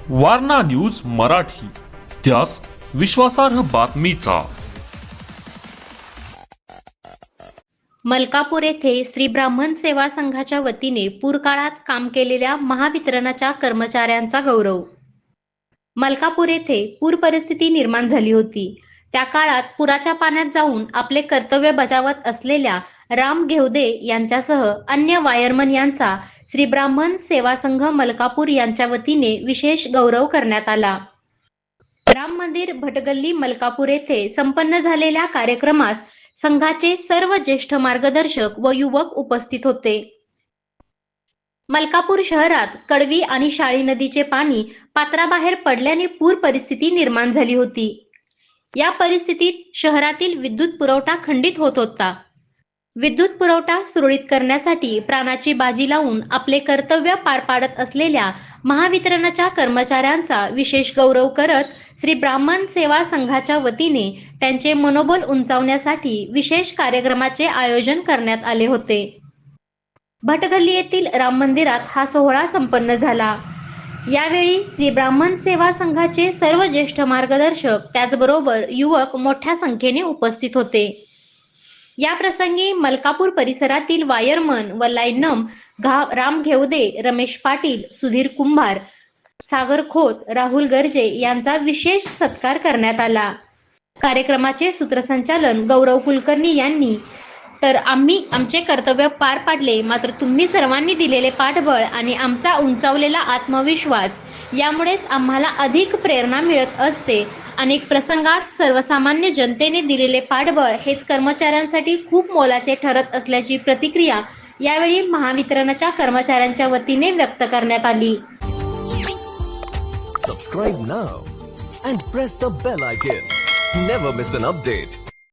Warna news Marathi, त्यास विश्वासार्ह बातमीचा। मलकापूर येथे श्री ब्राह्मण सेवा संघाच्या वतीने पूरकाळात काम केलेल्या महावितरणच्या कर्मचाऱ्यांचा गौरव। मलकापूर येथे पूर परिस्थिती निर्माण झाली होती। त्या काळात पुराच्या पाण्यात जाऊन आपले कर्तव्य बजावत असलेल्या राम घेवदे यांच्यासह अन्य वायरमन यांचा श्री ब्राह्मण सेवा संघ मलकापूर यांच्या वतीने विशेष गौरव करण्यात आला। राम मंदिर भटगल्ली मलकापूर येथे संपन्न झालेल्या कार्यक्रमास संघाचे सर्व ज्येष्ठ मार्गदर्शक व युवक उपस्थित होते। मलकापूर शहरात कडवी आणि शाळी नदीचे पाणी पात्राबाहेर पडल्याने पूर परिस्थिती निर्माण झाली होती। या परिस्थितीत शहरातील विद्युत पुरवठा खंडित होत होता। विद्युत पुरवठा सुरळीत करण्यासाठी प्राणाची बाजी लावून आपले कर्तव्य पार पाडत असलेल्या महावितरणच्या कर्मचाऱ्यांचा विशेष गौरव करत श्री ब्राह्मण सेवा संघाच्या वतीने त्यांचे मनोबल उंचावण्यासाठी विशेष कार्यक्रमाचे आयोजन करण्यात आले होते। भटगल्ली येथील राम मंदिरात हा सोहळा संपन्न झाला। यावेळी श्री ब्राह्मण सेवा संघाचे सर्व ज्येष्ठ मार्गदर्शक त्याचबरोबर युवक मोठ्या संख्येने उपस्थित होते। या प्रसंगी मलकापूर परिसरातील वायरमन व लाईनमन राम घेवदे, रमेश पाटील, सुधीर कुंभार, सागर खोत, राहुल गर्जे यांचा विशेष सत्कार करण्यात आला। कार्यक्रमाचे सूत्रसंचालन गौरव कुलकर्णी यांनी, तर आम्ही आमचे कर्तव्य पार पाडले, मात्र तुम्ही सर्वांनी दिलेले पाठबळ आणि आमचा उंचावलेला आत्मविश्वास यामुळेच आम्हाला अधिक प्रेरणा मिळत असते। अनेक प्रसंगात सर्वसामान्य जनतेने दिलेले पाठबळ हेच कर्मचाऱ्यांसाठी खूप मोलाचे ठरत असल्याची प्रतिक्रिया यावेळी महावितरणच्या कर्मचाऱ्यांच्या वतीने व्यक्त करण्यात आली। Subscribe now and press the bell icon. Never miss an update.